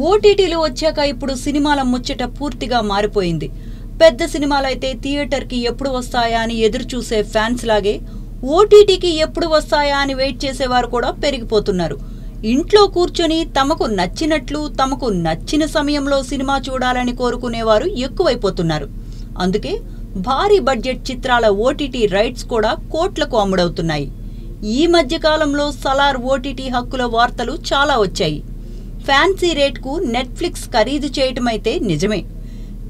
ఓటీటీలు వచ్చాక ఇప్పుడు సినిమాల ముచ్చట పూర్తిగా మారిపోయింది. పెద్ద సినిమాలైతే థియేటర్కి ఎప్పుడు వస్తాయా అని ఎదురు చూసే ఫ్యాన్స్ లాగే ఓటీటీకి ఎప్పుడు వస్తాయా అని వెయిట్ చేసేవారు కూడా పెరిగిపోతున్నారు. ఇంట్లో కూర్చొని తమకు నచ్చినట్లు తమకు నచ్చిన సమయంలో సినిమా చూడాలని కోరుకునేవారు ఎక్కువైపోతున్నారు. అందుకే భారీ బడ్జెట్ చిత్రాల ఓటీటీ రైట్స్ కూడా కోట్లకు అమ్ముడవుతున్నాయి. ఈ మధ్యకాలంలో సలార్ ఓటీటీ హక్కుల వార్తలు చాలా వచ్చాయి. ఫ్యాన్సీ రేట్కు నెట్ఫ్లిక్స్ ఖరీదు చేయటమైతే నిజమే.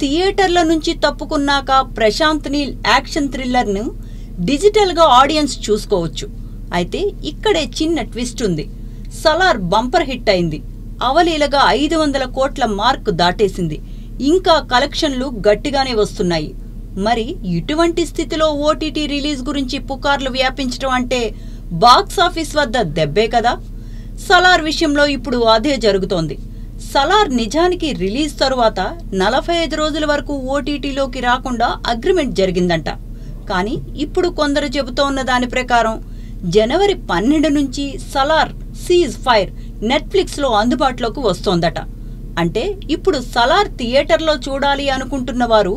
థియేటర్ల నుంచి తప్పుకున్నాక ప్రశాంత్ నీల్ యాక్షన్ థ్రిల్లర్ను డిజిటల్గా ఆడియన్స్ చూసుకోవచ్చు. అయితే ఇక్కడే చిన్న ట్విస్ట్ ఉంది. సలార్ బంపర్ హిట్ అయింది. అవలీలగా 500 కోట్ల మార్క్ దాటేసింది. ఇంకా కలెక్షన్లు గట్టిగానే వస్తున్నాయి. మరి ఇటువంటి స్థితిలో ఓటీటీ రిలీజ్ గురించి పుకార్లు వ్యాపించడం అంటే బాక్సాఫీస్ వద్ద దెబ్బే కదా. సలార్ విషయంలో ఇప్పుడు అదే జరుగుతోంది. సలార్ నిజానికి రిలీజ్ తరువాత 45 రోజుల వరకు ఓటీటీలోకి రాకుండా అగ్రిమెంట్ జరిగిందంట. కానీ ఇప్పుడు కొందరు చెబుతోన్న దాని ప్రకారం జనవరి 12 నుంచి సలార్ సీజ్ ఫైర్ నెట్ఫ్లిక్స్లో అందుబాటులోకి వస్తోందట. అంటే ఇప్పుడు సలార్ థియేటర్లో చూడాలి అనుకుంటున్న వారు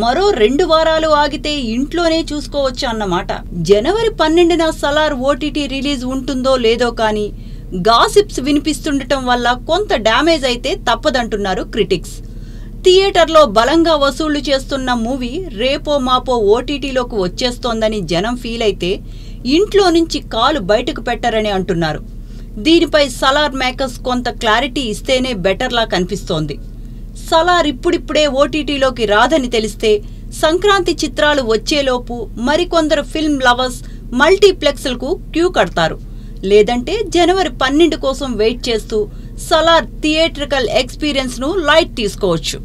మరో 2 వారాలు ఆగితే ఇంట్లోనే చూసుకోవచ్చు అన్నమాట. జనవరి 12న సలార్ ఓటీటీ రిలీజ్ ఉంటుందో లేదో కానీ గాసిప్స్ వినిపిస్తుండటం వల్ల కొంత డ్యామేజ్ అయితే తప్పదంటున్నారు క్రిటిక్స్. థియేటర్లో బలంగా వసూళ్లు చేస్తున్న మూవీ రేపో మాపో ఓటీటీలోకి వచ్చేస్తోందని జనం ఫీల్ అయితే ఇంట్లో నుంచి కాలు బయటకు పెట్టరని అంటున్నారు. దీనిపై సలార్ మేకర్స్ కొంత క్లారిటీ ఇస్తేనే బెటర్లా కనిపిస్తోంది. సలార్ ఇప్పుడిప్పుడే ఓటీటీలోకి రాదని తెలిస్తే సంక్రాంతి చిత్రాలు వచ్చేలోపు మరికొందరు ఫిల్మ్ లవర్స్ మల్టీప్లెక్స్లకు క్యూ కడతారు. లేదంటే జనవరి 12 కోసం వెయిట్ చేస్తూ సలార్ థియేట్రికల్ ఎక్స్పీరియన్స్ను లైట్ తీసుకోవచ్చు.